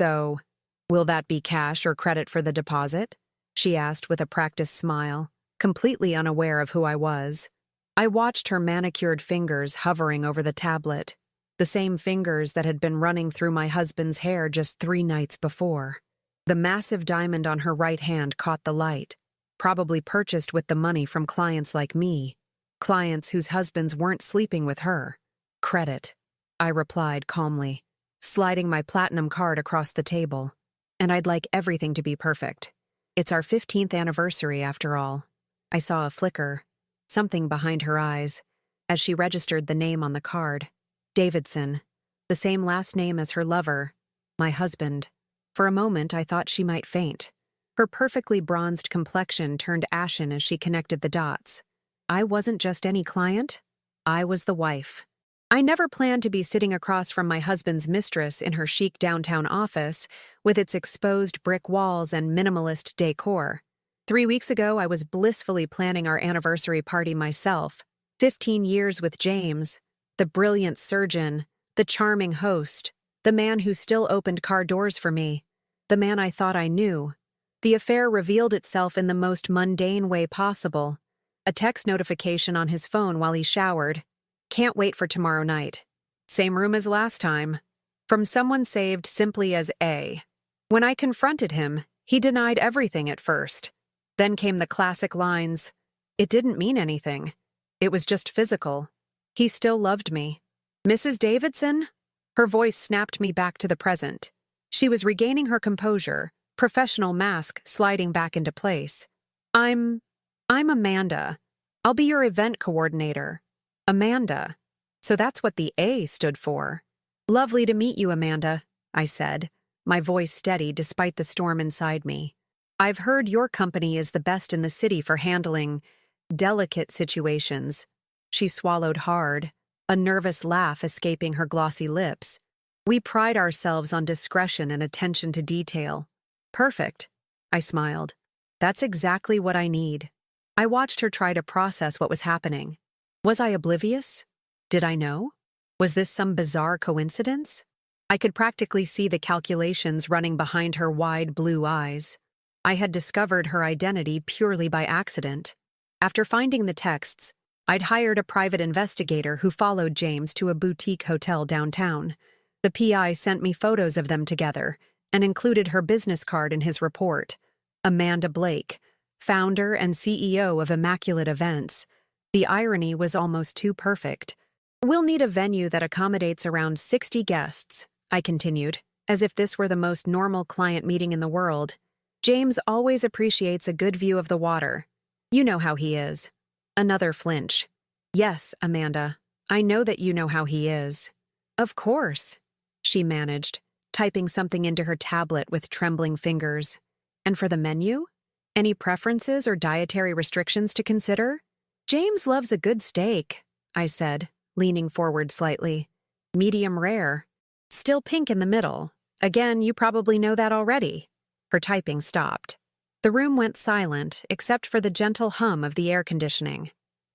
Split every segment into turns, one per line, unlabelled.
So, will that be cash or credit for the deposit? She asked with a practiced smile, completely unaware of who I was. I watched her manicured fingers hovering over the tablet, the same fingers that had been running through my husband's hair just 3 nights before. The massive diamond on her right hand caught the light, probably purchased with the money from clients like me, clients whose husbands weren't sleeping with her. Credit, I replied calmly, sliding my platinum card across the table. And I'd like everything to be perfect. It's our 15th anniversary, after all. I saw a flicker, something behind her eyes, as she registered the name on the card. Davidson, the same last name as her lover, my husband. For a moment, I thought she might faint. Her perfectly bronzed complexion turned ashen as she connected the dots. I wasn't just any client. I was the wife. I never planned to be sitting across from my husband's mistress in her chic downtown office with its exposed brick walls and minimalist decor. 3 weeks ago, I was blissfully planning our anniversary party myself. 15 years with James, the brilliant surgeon, the charming host, the man who still opened car doors for me, the man I thought I knew. The affair revealed itself in the most mundane way possible. A text notification on his phone while he showered. Can't wait for tomorrow night. Same room as last time. From someone saved simply as A. When I confronted him, he denied everything at first. Then came the classic lines. It didn't mean anything. It was just physical. He still loved me. Mrs. Davidson? Her voice snapped me back to the present. She was regaining her composure, professional mask sliding back into place. I'm Amanda. I'll be your event coordinator. Amanda. So that's what the A stood for. Lovely to meet you, Amanda, I said, my voice steady despite the storm inside me. I've heard your company is the best in the city for handling delicate situations. She swallowed hard, a nervous laugh escaping her glossy lips. We pride ourselves on discretion and attention to detail. Perfect, I smiled. That's exactly what I need. I watched her try to process what was happening. Was I oblivious? Did I know? Was this some bizarre coincidence? I could practically see the calculations running behind her wide blue eyes. I had discovered her identity purely by accident. After finding the texts, I'd hired a private investigator who followed James to a boutique hotel downtown. The PI sent me photos of them together and included her business card in his report. Amanda Blake, founder and CEO of Immaculate Events. The irony was almost too perfect. We'll need a venue that accommodates around 60 guests, I continued, as if this were the most normal client meeting in the world. James always appreciates a good view of the water. You know how he is. Another flinch. Yes, Amanda, I know that you know how he is. Of course, she managed, typing something into her tablet with trembling fingers. And for the menu? Any preferences or dietary restrictions to consider? James loves a good steak, I said, leaning forward slightly. Medium rare. Still pink in the middle. Again, you probably know that already. Her typing stopped. The room went silent, except for the gentle hum of the air conditioning.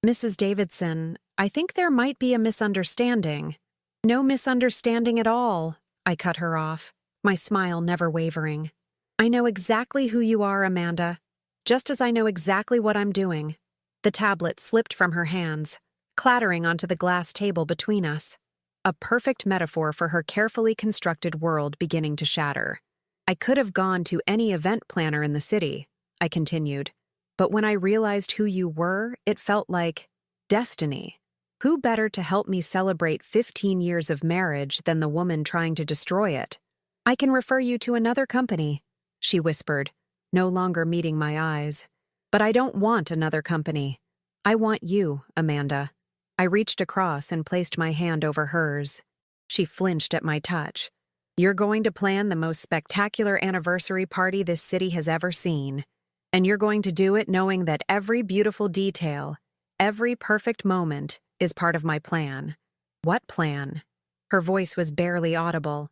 Mrs. Davidson, I think there might be a misunderstanding. No misunderstanding at all, I cut her off, my smile never wavering. I know exactly who you are, Amanda, just as I know exactly what I'm doing. The tablet slipped from her hands, clattering onto the glass table between us. A perfect metaphor for her carefully constructed world beginning to shatter. I could have gone to any event planner in the city, I continued, but when I realized who you were, it felt like destiny. Who better to help me celebrate 15 years of marriage than the woman trying to destroy it? I can refer you to another company, she whispered, no longer meeting my eyes. But I don't want another company. I want you, Amanda. I reached across and placed my hand over hers. She flinched at my touch. You're going to plan the most spectacular anniversary party this city has ever seen. And you're going to do it knowing that every beautiful detail, every perfect moment, is part of my plan. What plan? Her voice was barely audible.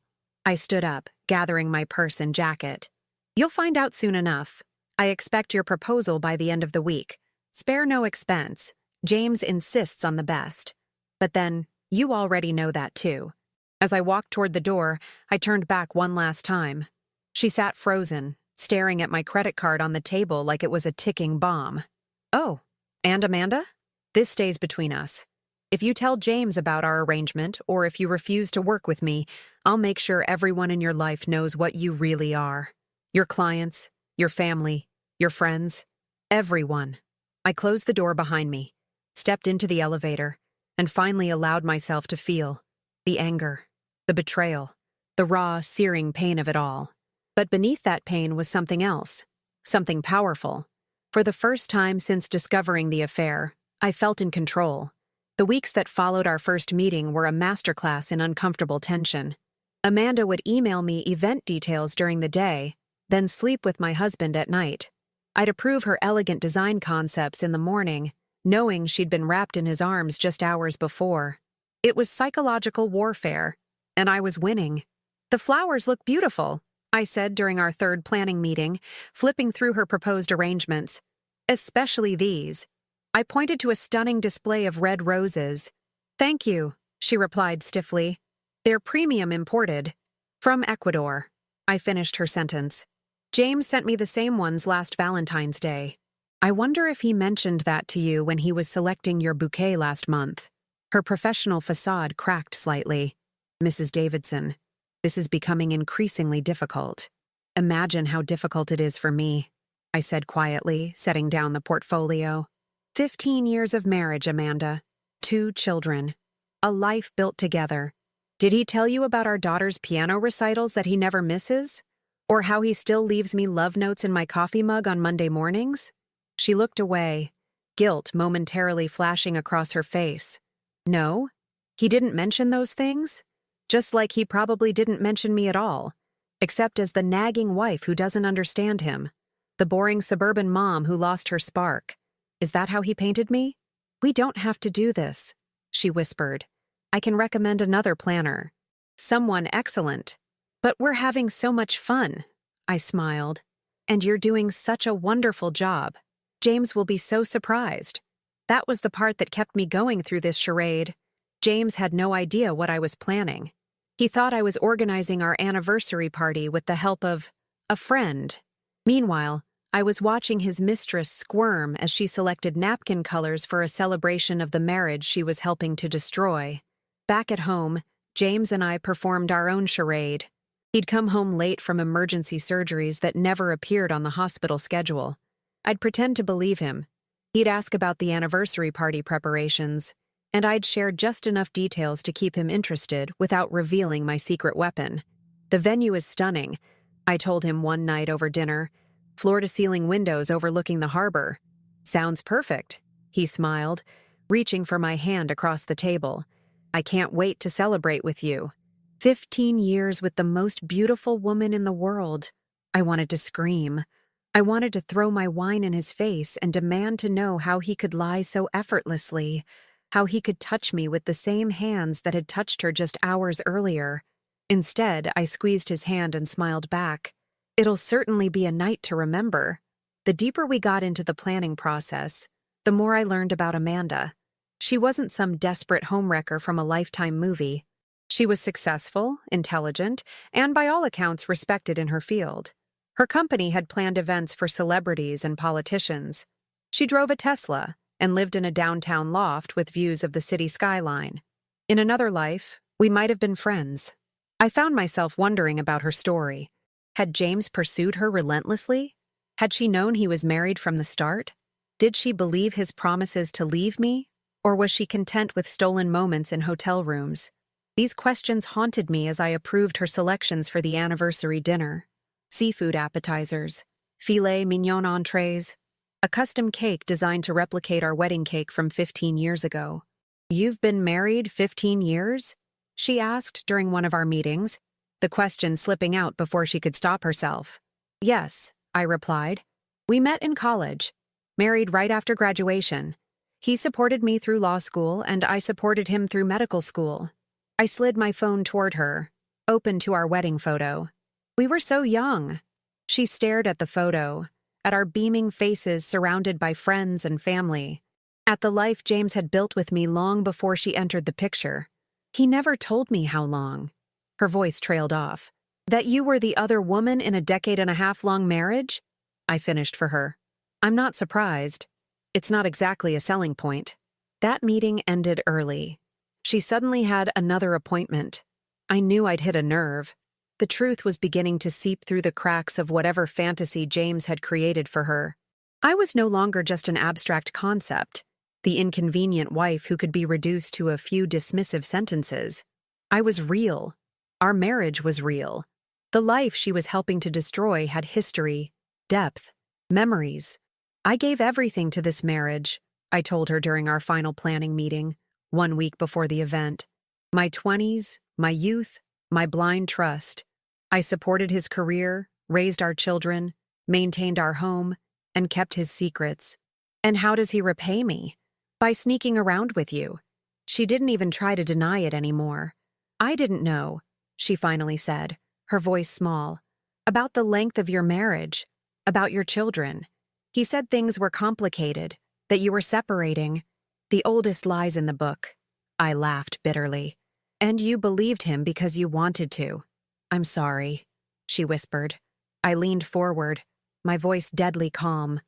I stood up, gathering my purse and jacket. You'll find out soon enough. I expect your proposal by the end of the week. Spare no expense. James insists on the best. But then, you already know that too. As I walked toward the door, I turned back one last time. She sat frozen, staring at my credit card on the table like it was a ticking bomb. "Oh, and Amanda? This stays between us. If you tell James about our arrangement, or if you refuse to work with me, I'll make sure everyone in your life knows what you really are. Your clients, your family, your friends, everyone." I closed the door behind me, stepped into the elevator, and finally allowed myself to feel the anger, the betrayal, the raw, searing pain of it all. But beneath that pain was something else, something powerful. For the first time since discovering the affair, I felt in control. The weeks that followed our first meeting were a masterclass in uncomfortable tension. Amanda would email me event details during the day, then sleep with my husband at night. I'd approve her elegant design concepts in the morning, knowing she'd been wrapped in his arms just hours before. It was psychological warfare, and I was winning. "The flowers look beautiful," I said during our third planning meeting, flipping through her proposed arrangements. "Especially these." I pointed to a stunning display of red roses. "Thank you," she replied stiffly. "They're premium imported. From Ecuador." I finished her sentence. "James sent me the same ones last Valentine's Day. I wonder if he mentioned that to you when he was selecting your bouquet last month." Her professional facade cracked slightly. "Mrs. Davidson, this is becoming increasingly difficult. Imagine how difficult it is for me," I said quietly, setting down the portfolio. 15 years of marriage, Amanda. 2 children. A life built together. Did he tell you about our daughter's piano recitals that he never misses? Or how he still leaves me love notes in my coffee mug on Monday mornings?" She looked away, guilt momentarily flashing across her face. "No, he didn't mention those things? Just like he probably didn't mention me at all, except as the nagging wife who doesn't understand him, the boring suburban mom who lost her spark. Is that how he painted me?" "We don't have to do this," she whispered. "I can recommend another planner. Someone excellent. But we're having so much fun," I smiled. "And you're doing such a wonderful job. James will be so surprised." That was the part that kept me going through this charade. James had no idea what I was planning. He thought I was organizing our anniversary party with the help of a friend. Meanwhile, I was watching his mistress squirm as she selected napkin colors for a celebration of the marriage she was helping to destroy. Back at home, James and I performed our own charade. He'd come home late from emergency surgeries that never appeared on the hospital schedule. I'd pretend to believe him. He'd ask about the anniversary party preparations, and I'd share just enough details to keep him interested without revealing my secret weapon. "The venue is stunning," I told him one night over dinner. "Floor-to-ceiling windows overlooking the harbor." "Sounds perfect," he smiled, reaching for my hand across the table. "I can't wait to celebrate with you. 15 years with the most beautiful woman in the world." I wanted to scream. I wanted to throw my wine in his face and demand to know how he could lie so effortlessly, how he could touch me with the same hands that had touched her just hours earlier. Instead, I squeezed his hand and smiled back. "It'll certainly be a night to remember." The deeper we got into the planning process, the more I learned about Amanda. She wasn't some desperate homewrecker from a Lifetime movie. She was successful, intelligent, and by all accounts respected in her field. Her company had planned events for celebrities and politicians. She drove a Tesla and lived in a downtown loft with views of the city skyline. In another life, we might have been friends. I found myself wondering about her story. Had James pursued her relentlessly? Had she known he was married from the start? Did she believe his promises to leave me? Or was she content with stolen moments in hotel rooms? These questions haunted me as I approved her selections for the anniversary dinner. Seafood appetizers, filet mignon entrees, a custom cake designed to replicate our wedding cake from 15 years ago. "You've been married 15 years?" she asked during one of our meetings, the question slipping out before she could stop herself. "Yes," I replied. "We met in college, married right after graduation. He supported me through law school, and I supported him through medical school." I slid my phone toward her, open to our wedding photo. "We were so young." She stared at the photo, at our beaming faces surrounded by friends and family, at the life James had built with me long before she entered the picture. He never told me how long. Her voice trailed off. That you were the other woman in a decade-and-a-half-long marriage? I finished for her. I'm not surprised. It's not exactly a selling point. That meeting ended early. She suddenly had another appointment. I knew I'd hit a nerve. The truth was beginning to seep through the cracks of whatever fantasy James had created for her. I was no longer just an abstract concept, the inconvenient wife who could be reduced to a few dismissive sentences. I was real. Our marriage was real. The life she was helping to destroy had history, depth, memories. I gave everything to this marriage, I told her during our final planning meeting, 1 week before the event. My 20s, my youth, my blind trust. I supported his career, raised our children, maintained our home, and kept his secrets. And how does he repay me? By sneaking around with you. She didn't even try to deny it anymore. I didn't know, she finally said, her voice small, about the length of your marriage, about your children. He said things were complicated, that you were separating. The oldest lies in the book. I laughed bitterly. And you believed him because you wanted to. I'm sorry, she whispered. I leaned forward, my voice deadly calm.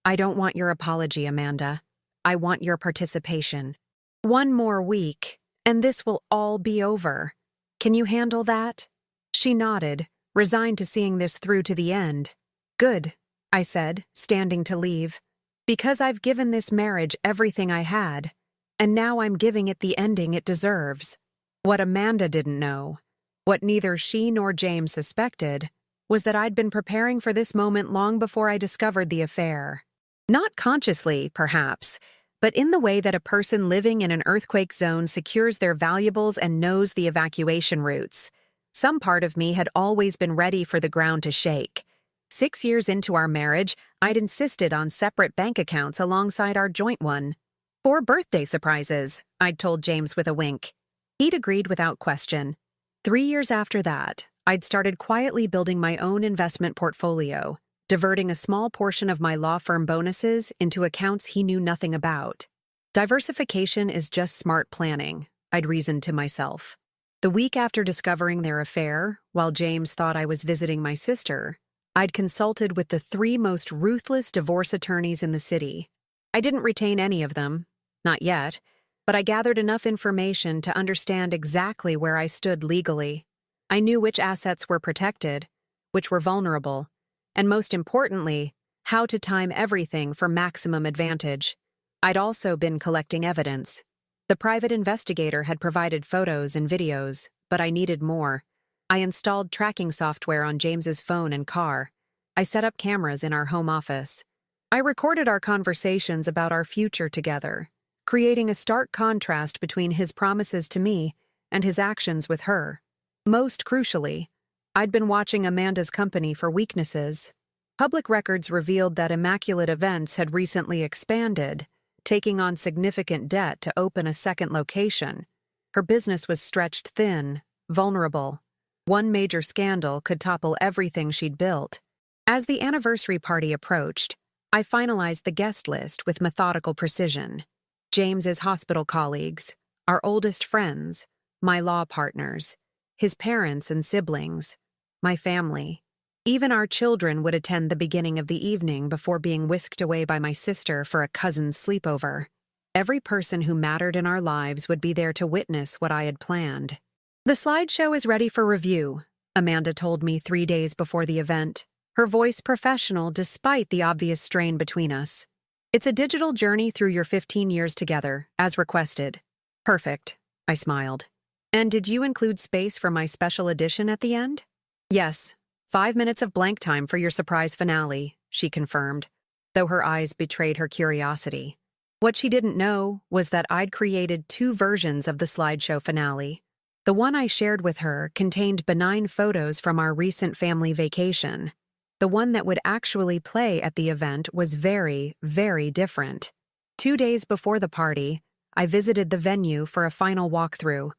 I don't want your apology, Amanda. I want your participation. 1 more week, and this will all be over. Can you handle that? She nodded, resigned to seeing this through to the end. Good, I said, standing to leave. Because I've given this marriage everything I had, and now I'm giving it the ending it deserves. What Amanda didn't know, what neither she nor James suspected, was that I'd been preparing for this moment long before I discovered the affair. Not consciously, perhaps, but in the way that a person living in an earthquake zone secures their valuables and knows the evacuation routes. Some part of me had always been ready for the ground to shake. 6 years into our marriage, I'd insisted on separate bank accounts alongside our joint one. 4 birthday surprises, I'd told James with a wink. He'd agreed without question. 3 years after that, I'd started quietly building my own investment portfolio, diverting a small portion of my law firm bonuses into accounts he knew nothing about. Diversification is just smart planning, I'd reasoned to myself. The week after discovering their affair, while James thought I was visiting my sister, I'd consulted with the 3 most ruthless divorce attorneys in the city. I didn't retain any of them, not yet, but I gathered enough information to understand exactly where I stood legally. I knew which assets were protected, which were vulnerable, and most importantly, how to time everything for maximum advantage. I'd also been collecting evidence. The private investigator had provided photos and videos, but I needed more. I installed tracking software on James's phone and car. I set up cameras in our home office. I recorded our conversations about our future together, creating a stark contrast between his promises to me and his actions with her. Most crucially, I'd been watching Amanda's company for weaknesses. Public records revealed that Immaculate Events had recently expanded, taking on significant debt to open a second location. Her business was stretched thin, vulnerable. One major scandal could topple everything she'd built. As the anniversary party approached, I finalized the guest list with methodical precision. James's hospital colleagues, our oldest friends, my law partners, his parents and siblings, my family. Even our children would attend the beginning of the evening before being whisked away by my sister for a cousin's sleepover. Every person who mattered in our lives would be there to witness what I had planned. The slideshow is ready for review, Amanda told me 3 days before the event, her voice professional despite the obvious strain between us. It's a digital journey through your 15 years together, as requested. Perfect, I smiled. And did you include space for my special edition at the end? Yes, 5 minutes of blank time for your surprise finale, she confirmed, though her eyes betrayed her curiosity. What she didn't know was that I'd created 2 versions of the slideshow finale. The one I shared with her contained benign photos from our recent family vacation. The one that would actually play at the event was very, very different. 2 days before the party, I visited the venue for a final walkthrough.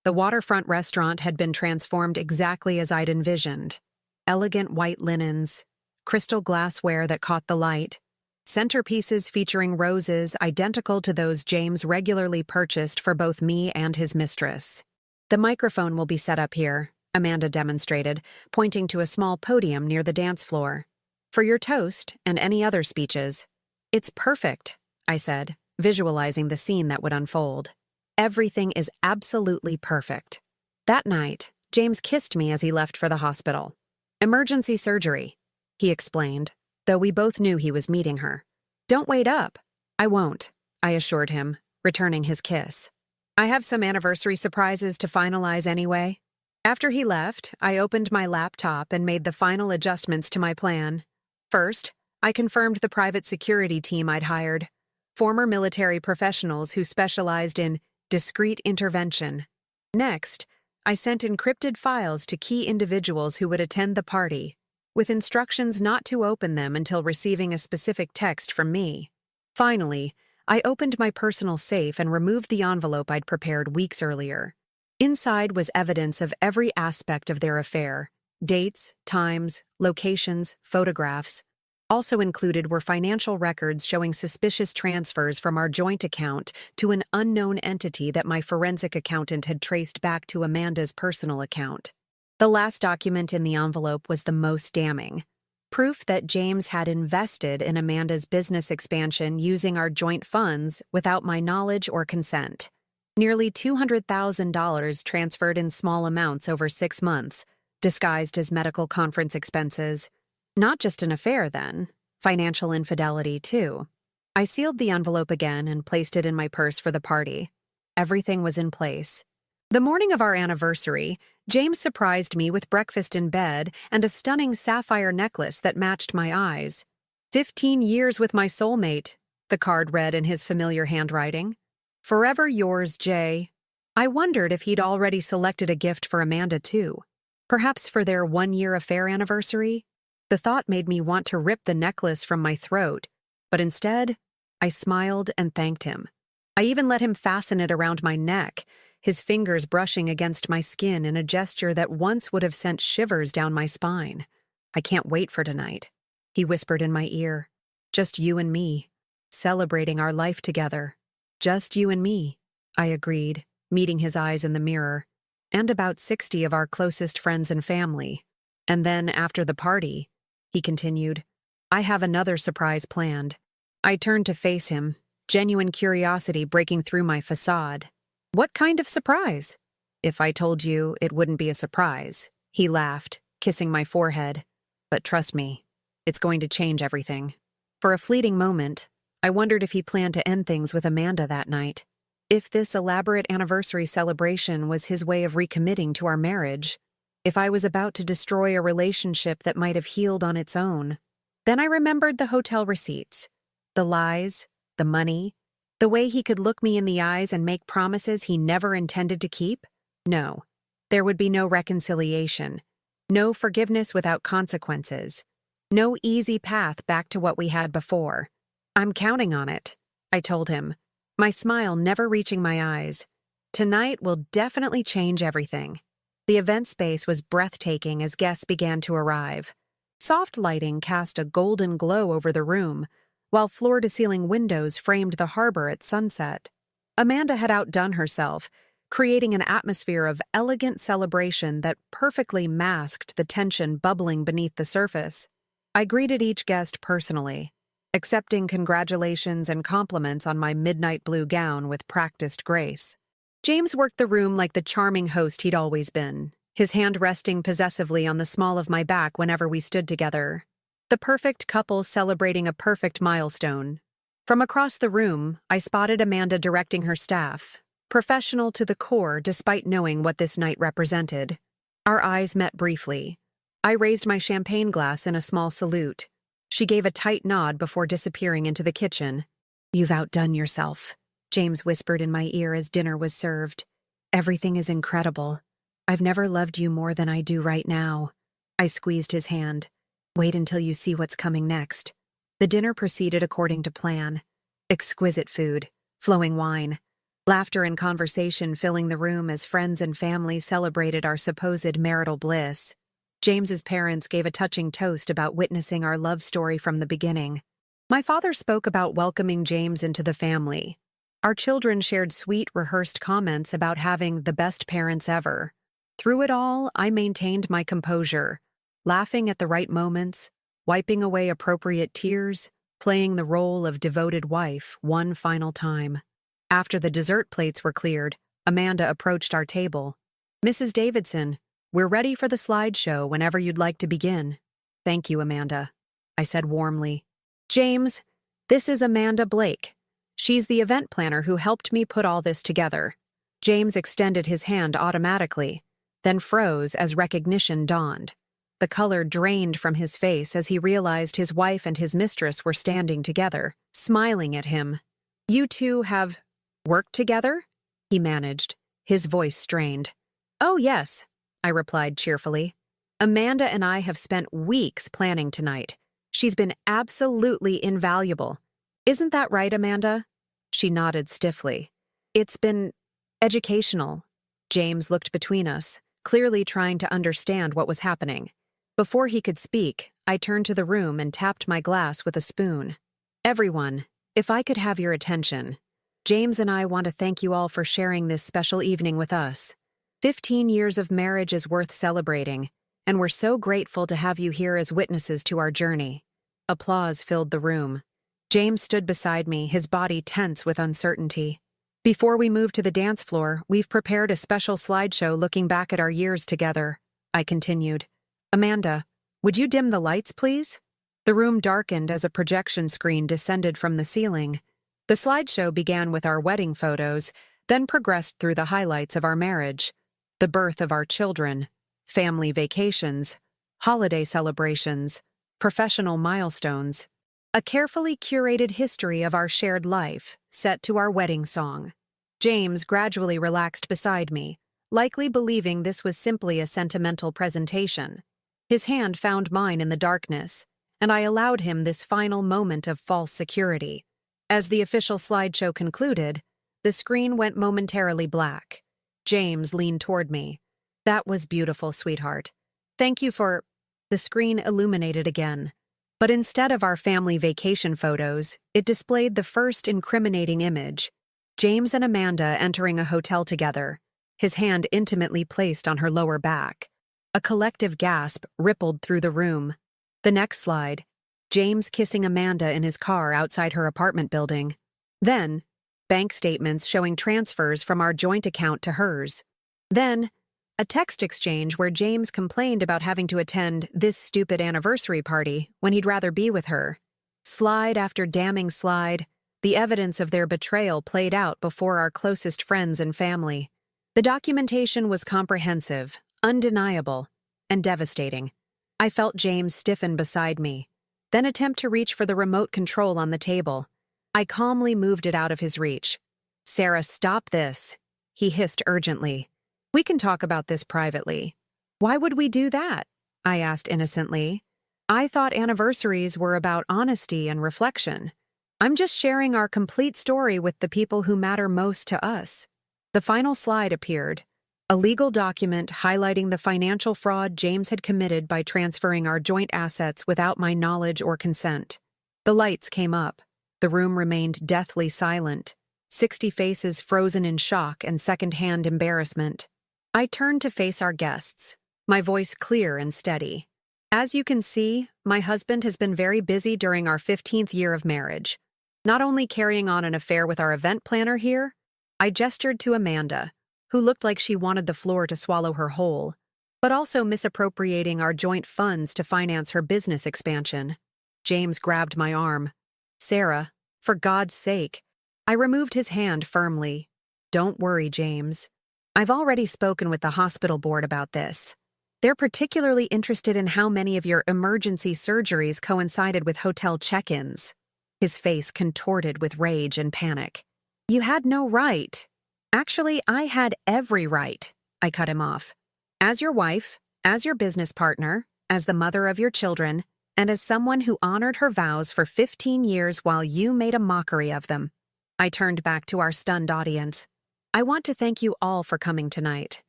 The waterfront restaurant had been transformed exactly as I'd envisioned. Elegant white linens, crystal glassware that caught the light, centerpieces featuring roses identical to those James regularly purchased for both me and his mistress. The microphone will be set up here, Amanda demonstrated, pointing to a small podium near the dance floor. "For your toast and any other speeches." "It's perfect," I said, visualizing the scene that would unfold. "Everything is absolutely perfect." That night, James kissed me as he left for the hospital. "Emergency surgery," he explained, though we both knew he was meeting her. "Don't wait up." "I won't," I assured him, returning his kiss. "I have some anniversary surprises to finalize anyway." After he left, I opened my laptop and made the final adjustments to my plan. First, I confirmed the private security team I'd hired, former military professionals who specialized in discreet intervention. Next, I sent encrypted files to key individuals who would attend the party, with instructions not to open them until receiving a specific text from me. Finally, I opened my personal safe and removed the envelope I'd prepared weeks earlier. Inside was evidence of every aspect of their affair: dates, times, locations, photographs. Also included were financial records showing suspicious transfers from our joint account to an unknown entity that my forensic accountant had traced back to Amanda's personal account. The last document in the envelope was the most damning: proof that James had invested in Amanda's business expansion using our joint funds without my knowledge or consent. Nearly $200,000 transferred in small amounts over 6 months, disguised as medical conference expenses. Not just an affair, then. Financial infidelity, too. I sealed the envelope again and placed it in my purse for the party. Everything was in place. The morning of our anniversary, James surprised me with breakfast in bed and a stunning sapphire necklace that matched my eyes. 15 years with my soulmate, the card read in his familiar handwriting. "Forever yours, Jay." I wondered if he'd already selected a gift for Amanda, too. Perhaps for their 1-year affair anniversary? The thought made me want to rip the necklace from my throat, but instead, I smiled and thanked him. I even let him fasten it around my neck, his fingers brushing against my skin in a gesture that once would have sent shivers down my spine. "I can't wait for tonight," he whispered in my ear. "Just you and me, celebrating our life together." "Just you and me," I agreed, meeting his eyes in the mirror. "And about 60 of our closest friends and family. And then, after the party," he continued, "I have another surprise planned." I turned to face him, genuine curiosity breaking through my facade. "What kind of surprise?" "If I told you, it wouldn't be a surprise," he laughed, kissing my forehead. "But trust me, it's going to change everything." For a fleeting moment, I wondered if he planned to end things with Amanda that night. If this elaborate anniversary celebration was his way of recommitting to our marriage. If I was about to destroy a relationship that might have healed on its own. Then I remembered the hotel receipts. The lies, the money, the way he could look me in the eyes and make promises he never intended to keep. No, there would be no reconciliation. No forgiveness without consequences. No easy path back to what we had before. "I'm counting on it," I told him, my smile never reaching my eyes. "Tonight will definitely change everything." The event space was breathtaking as guests began to arrive. Soft lighting cast a golden glow over the room, while floor-to-ceiling windows framed the harbor at sunset. Amanda had outdone herself, creating an atmosphere of elegant celebration that perfectly masked the tension bubbling beneath the surface. I greeted each guest personally, accepting congratulations and compliments on my midnight blue gown with practiced grace. James worked the room like the charming host he'd always been, his hand resting possessively on the small of my back whenever we stood together. The perfect couple celebrating a perfect milestone. From across the room, I spotted Amanda directing her staff, professional to the core despite knowing what this night represented. Our eyes met briefly. I raised my champagne glass in a small salute. She gave a tight nod before disappearing into the kitchen. "You've outdone yourself," James whispered in my ear as dinner was served. "Everything is incredible. I've never loved you more than I do right now." I squeezed his hand. "Wait until you see what's coming next." The dinner proceeded according to plan. Exquisite food, flowing wine, laughter and conversation filling the room as friends and family celebrated our supposed marital bliss. James's parents gave a touching toast about witnessing our love story from the beginning. My father spoke about welcoming James into the family. Our children shared sweet, rehearsed comments about having the best parents ever. Through it all, I maintained my composure, laughing at the right moments, wiping away appropriate tears, playing the role of devoted wife one final time. After the dessert plates were cleared, Amanda approached our table. "Mrs. Davidson, we're ready for the slideshow whenever you'd like to begin." "Thank you, Amanda," I said warmly. "James, this is Amanda Blake. She's the event planner who helped me put all this together." James extended his hand automatically, then froze as recognition dawned. The color drained from his face as he realized his wife and his mistress were standing together, smiling at him. "You two have worked together?" he managed, his voice strained. "Oh, yes," I replied cheerfully. "Amanda and I have spent weeks planning tonight. She's been absolutely invaluable. Isn't that right, Amanda?" She nodded stiffly. "It's been educational." James looked between us, clearly trying to understand what was happening. Before he could speak, I turned to the room and tapped my glass with a spoon. "Everyone, if I could have your attention. James and I want to thank you all for sharing this special evening with us. 15 years of marriage is worth celebrating, and we're so grateful to have you here as witnesses to our journey." Applause filled the room. James stood beside me, his body tense with uncertainty. "Before we move to the dance floor, we've prepared a special slideshow looking back at our years together," I continued. "Amanda, would you dim the lights, please?" The room darkened as a projection screen descended from the ceiling. The slideshow began with our wedding photos, then progressed through the highlights of our marriage, the birth of our children, family vacations, holiday celebrations, professional milestones, a carefully curated history of our shared life, set to our wedding song. James gradually relaxed beside me, likely believing this was simply a sentimental presentation. His hand found mine in the darkness, and I allowed him this final moment of false security. As the official slideshow concluded, the screen went momentarily black. James leaned toward me. "That was beautiful, sweetheart. Thank you for—" The screen illuminated again. But instead of our family vacation photos, it displayed the first incriminating image. James and Amanda entering a hotel together, his hand intimately placed on her lower back. A collective gasp rippled through the room. The next slide, James kissing Amanda in his car outside her apartment building. Then, bank statements showing transfers from our joint account to hers. Then, a text exchange where James complained about having to attend this stupid anniversary party when he'd rather be with her. Slide after damning slide, the evidence of their betrayal played out before our closest friends and family. The documentation was comprehensive, undeniable, and devastating. I felt James stiffen beside me, then attempt to reach for the remote control on the table. I calmly moved it out of his reach. "Sarah, stop this," he hissed urgently. "We can talk about this privately." "Why would we do that?" I asked innocently. "I thought anniversaries were about honesty and reflection. I'm just sharing our complete story with the people who matter most to us." The final slide appeared, a legal document highlighting the financial fraud James had committed by transferring our joint assets without my knowledge or consent. The lights came up. The room remained deathly silent, 60 faces frozen in shock and second-hand embarrassment. I turned to face our guests, my voice clear and steady. "As you can see, my husband has been very busy during our 15th year of marriage. Not only carrying on an affair with our event planner here," I gestured to Amanda, who looked like she wanted the floor to swallow her whole, "but also misappropriating our joint funds to finance her business expansion." James grabbed my arm. "Sarah, for God's sake." I removed his hand firmly. "Don't worry, James. I've already spoken with the hospital board about this. They're particularly interested in how many of your emergency surgeries coincided with hotel check-ins." His face contorted with rage and panic. "You had no right." "Actually, I had every right," I cut him off. "As your wife, as your business partner, as the mother of your children, and as someone who honored her vows for 15 years while you made a mockery of them." I turned back to our stunned audience. "I want to thank you all for coming tonight.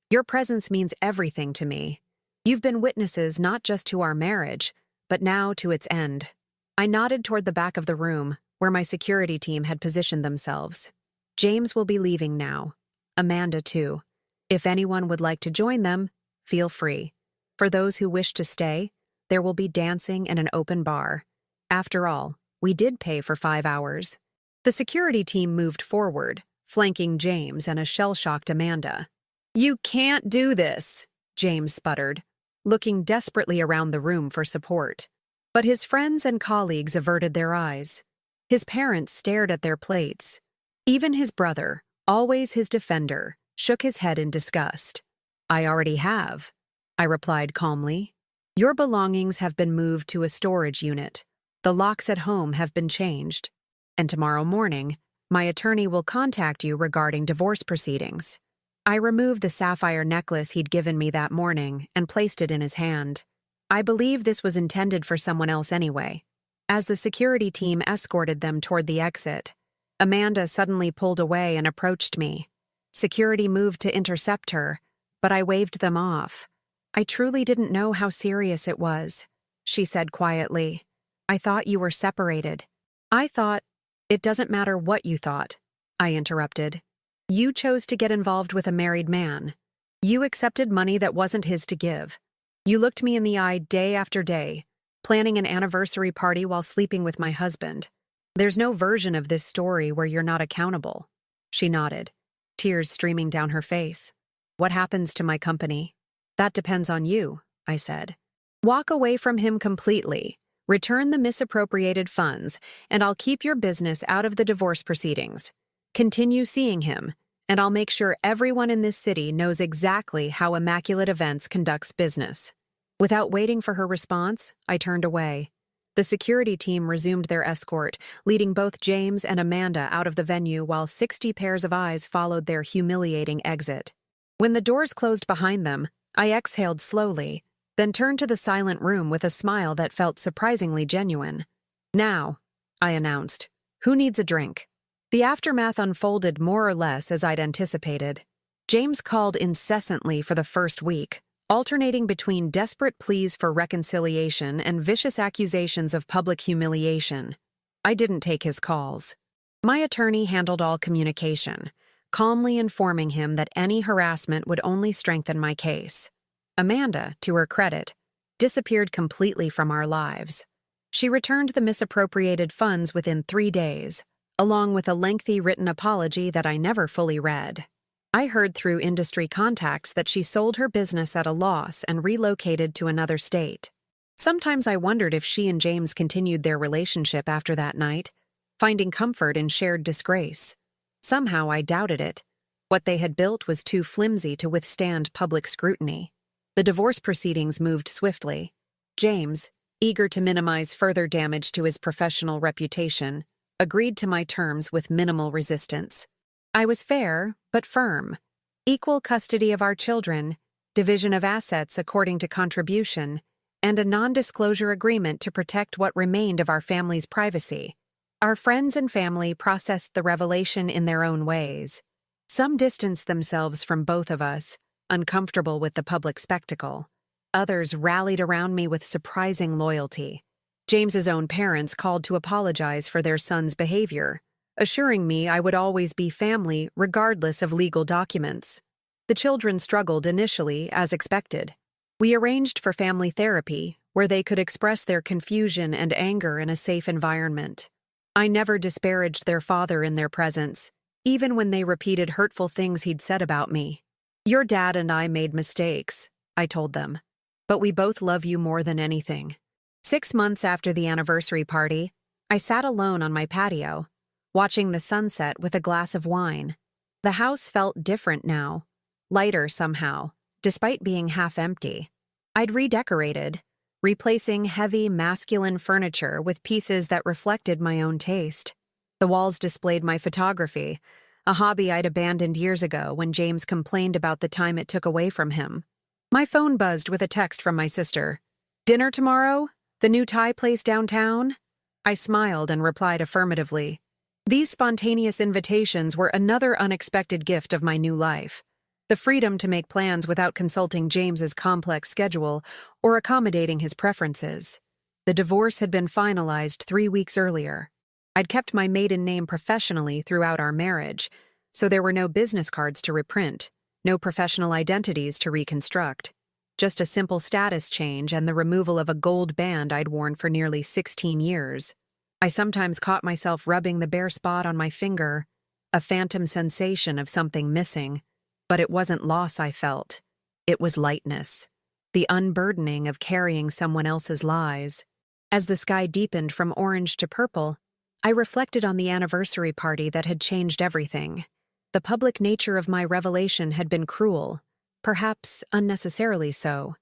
Your presence means everything to me. You've been witnesses not just to our marriage, but now to its end." I nodded toward the back of the room, where my security team had positioned themselves. "James will be leaving now. Amanda, too. If anyone would like to join them, feel free. For those who wish to stay, there will be dancing and an open bar. After all, we did pay for 5 hours. The security team moved forward, flanking James and a shell-shocked Amanda. "You can't do this," James sputtered, looking desperately around the room for support. But his friends and colleagues averted their eyes. His parents stared at their plates. Even his brother, always his defender, shook his head in disgust. "I already have," I replied calmly. "Your belongings have been moved to a storage unit. The locks at home have been changed. And tomorrow morning, my attorney will contact you regarding divorce proceedings." I removed the sapphire necklace he'd given me that morning and placed it in his hand. I believe this was intended for someone else anyway. As the security team escorted them toward the exit, Amanda suddenly pulled away and approached me. Security moved to intercept her, but I waved them off. "I truly didn't know how serious it was," she said quietly. "I thought you were separated." "I thought—" "It doesn't matter what you thought," I interrupted. "You chose to get involved with a married man. You accepted money that wasn't his to give. You looked me in the eye day after day, planning an anniversary party while sleeping with my husband. There's no version of this story where you're not accountable." She nodded, tears streaming down her face. "What happens to my company?" "That depends on you," I said. "Walk away from him completely. Return the misappropriated funds, and I'll keep your business out of the divorce proceedings. Continue seeing him, and I'll make sure everyone in this city knows exactly how Immaculate Events conducts business." Without waiting for her response, I turned away. The security team resumed their escort, leading both James and Amanda out of the venue while 60 pairs of eyes followed their humiliating exit. When the doors closed behind them, I exhaled slowly, then turned to the silent room with a smile that felt surprisingly genuine. "Now," I announced, "who needs a drink?" The aftermath unfolded more or less as I'd anticipated. James called incessantly for the first week, alternating between desperate pleas for reconciliation and vicious accusations of public humiliation. I didn't take his calls. My attorney handled all communication, calmly informing him that any harassment would only strengthen my case. Amanda, to her credit, disappeared completely from our lives. She returned the misappropriated funds within 3 days, along with a lengthy written apology that I never fully read. I heard through industry contacts that she sold her business at a loss and relocated to another state. Sometimes I wondered if she and James continued their relationship after that night, finding comfort in shared disgrace. Somehow I doubted it. What they had built was too flimsy to withstand public scrutiny. The divorce proceedings moved swiftly. James, eager to minimize further damage to his professional reputation, agreed to my terms with minimal resistance. I was fair, but firm. Equal custody of our children, division of assets according to contribution, and a non-disclosure agreement to protect what remained of our family's privacy. Our friends and family processed the revelation in their own ways. Some distanced themselves from both of us, uncomfortable with the public spectacle. Others rallied around me with surprising loyalty. James's own parents called to apologize for their son's behavior, assuring me I would always be family regardless of legal documents. The children struggled initially, as expected. We arranged for family therapy, where they could express their confusion and anger in a safe environment. I never disparaged their father in their presence, even when they repeated hurtful things he'd said about me. "Your dad and I made mistakes," I told them, "but we both love you more than anything." 6 months after the anniversary party, I sat alone on my patio, watching the sunset with a glass of wine. The house felt different now, lighter somehow, despite being half empty. I'd redecorated, replacing heavy, masculine furniture with pieces that reflected my own taste. The walls displayed my photography, a hobby I'd abandoned years ago when James complained about the time it took away from him. My phone buzzed with a text from my sister. "Dinner tomorrow? The new Thai place downtown?" I smiled and replied affirmatively. These spontaneous invitations were another unexpected gift of my new life. The freedom to make plans without consulting James's complex schedule or accommodating his preferences. The divorce had been finalized 3 weeks earlier. I'd kept my maiden name professionally throughout our marriage, so there were no business cards to reprint, No professional identities to reconstruct. Just a simple status change and the removal of a gold band I'd worn for nearly 16 years. I sometimes caught myself rubbing the bare spot on my finger, a phantom sensation of something missing. But it wasn't loss I felt. It was lightness. The unburdening of carrying someone else's lies. As the sky deepened from orange to purple, I reflected on the anniversary party that had changed everything. The public nature of my revelation had been cruel, perhaps unnecessarily so.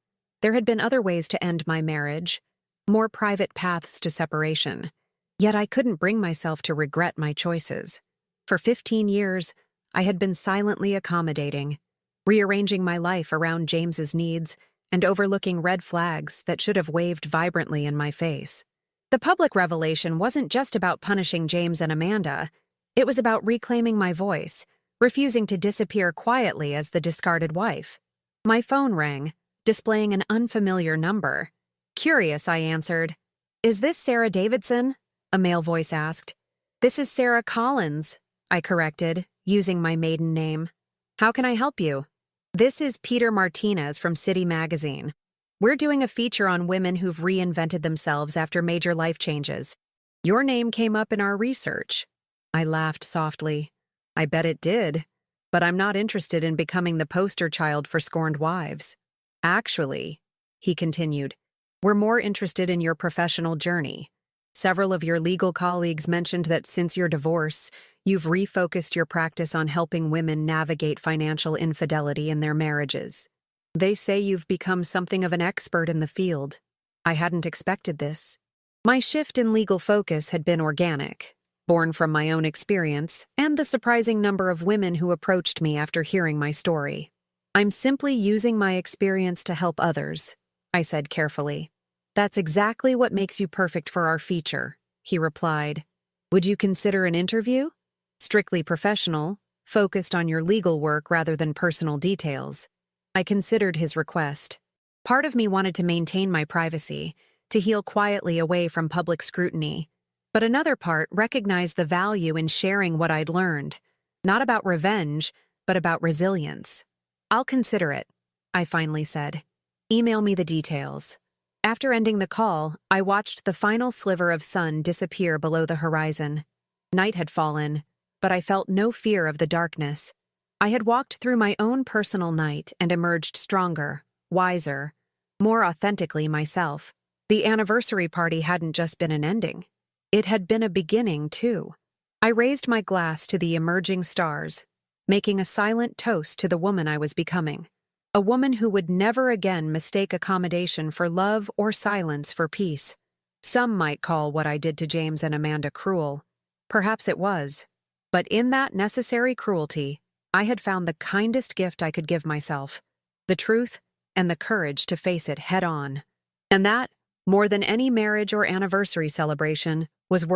There had been other ways to end my marriage, more private paths to separation. Yet I couldn't bring myself to regret my choices. For 15 years, I had been silently accommodating, rearranging my life around James's needs and overlooking red flags that should have waved vibrantly in my face. The public revelation wasn't just about punishing James and Amanda. It was about reclaiming my voice, refusing to disappear quietly as the discarded wife. My phone rang, displaying an unfamiliar number. Curious, I answered. "Is this Sarah Davidson?" a male voice asked. "This is Sarah Collins," I corrected, using my maiden name. "How can I help you?" "This is Peter Martinez from City Magazine. We're doing a feature on women who've reinvented themselves after major life changes. Your name came up in our research." I laughed softly. "I bet it did, but I'm not interested in becoming the poster child for scorned wives. Actually," he continued, "we're more interested in your professional journey. Several of your legal colleagues mentioned that since your divorce, you've refocused your practice on helping women navigate financial infidelity in their marriages. They say you've become something of an expert in the field. I hadn't expected this." My shift in legal focus had been organic, born from my own experience and the surprising number of women who approached me after hearing my story. "I'm simply using my experience to help others," I said carefully. "That's exactly what makes you perfect for our feature," he replied. "Would you consider an interview? Strictly professional, focused on your legal work rather than personal details." I considered his request. Part of me wanted to maintain my privacy, to heal quietly away from public scrutiny. But another part recognized the value in sharing what I'd learned, not about revenge, but about resilience. "I'll consider it," I finally said. "Email me the details." After ending the call, I watched the final sliver of sun disappear below the horizon. Night had fallen, but I felt no fear of the darkness. I had walked through my own personal night and emerged stronger, wiser, more authentically myself. The anniversary party hadn't just been an ending. It had been a beginning, too. I raised my glass to the emerging stars, making a silent toast to the woman I was becoming. A woman who would never again mistake accommodation for love or silence for peace. Some might call what I did to James and Amanda cruel. Perhaps it was. But in that necessary cruelty, I had found the kindest gift I could give myself. The truth and the courage to face it head on. And that, more than any marriage or anniversary celebration, was worth